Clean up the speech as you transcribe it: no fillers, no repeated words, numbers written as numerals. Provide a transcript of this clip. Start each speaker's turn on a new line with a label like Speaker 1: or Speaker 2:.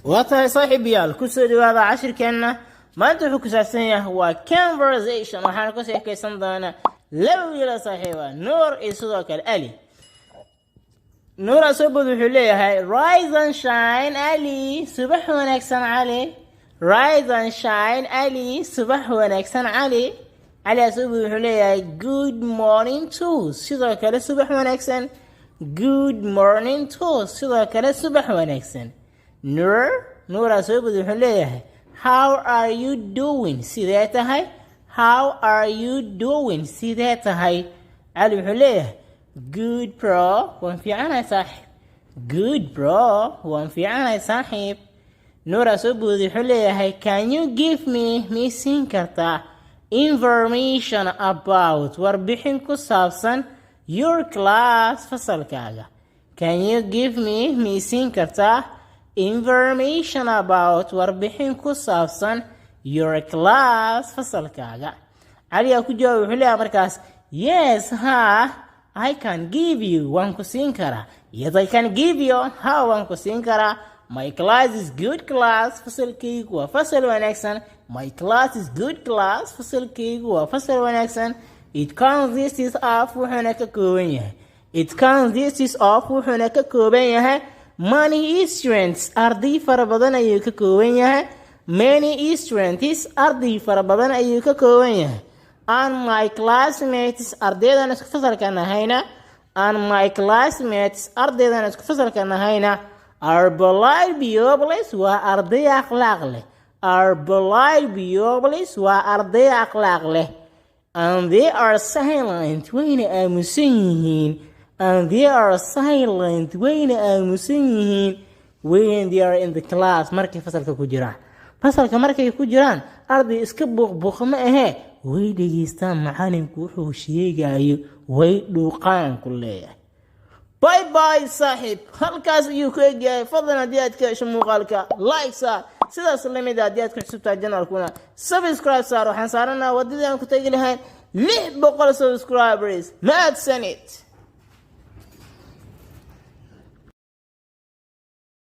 Speaker 1: وطهي صاحب يال كسر هذا عشر كنا ما أنت حكوا ساسية هو conversation وحنا كسر كيسان دانا لو يلا صاحبه نور يسوق الألي نور أصوب بحليه هاي rise and shine علي صبح ونكسن علي rise and shine علي صبح ونكسن علي علي أصوب بحليه هاي good morning to سيدا كلا صبح ونكسن good morning to سيدا كلا صبح ونكسن نور أصوب بحليه هاي how are you doing سيدا هاي how are you doing سيدا هاي علي بحليه good bro وانفي عنا صاحب good bro وانفي عنا صاحب نورا سبودي حلية هاي can you give me سين كرتا information about وربحين كسابسا your class فصل كاغا can you give me سين كرتا information about وربحين كسابسا your class فصل كاغا علي أكو جواب حلية مركز yes ها I can give you one kusinkara. Yes, I can give you how one kusinkara. My class is good class. فصل كيك وفصل ونكسن. My class is good class. فصل كيك وفصل ونكسن. It consists of وحنك كوبينيه. It consists of وحنك كوبينيه. Many students أرضي فربضنا يك كوبينيه. Many students أرضي فربضنا يك كوبينيه. And my classmates أرديدنا اسك فصل كنا هينا and my classmates أرديدنا اسك فصل كنا هينا are polite pupils وأرضي أخلاق له are polite pupils وأرضي أخلاق له and they are silent وين أمسيهين and they are silent وين أمسيهين when they are in the class مركي فصل كجيران فصل كمركي كجيران أرضي اسك بوخ ما إيه way dhegeystaan macalinku wuxuu sheegayo way dhuuqaan ku leeyahay bye bye saaxiib halkaas ayuu ku egyahay fadlan haddii aad ka hesho muuqaalka like saar sidaas lamid ah haddii aad ku xusubtaa janaalkuna subscribe saar waxaan saaranaa waddadii aan ku tagi lahayn 600 subscribers mahadsanid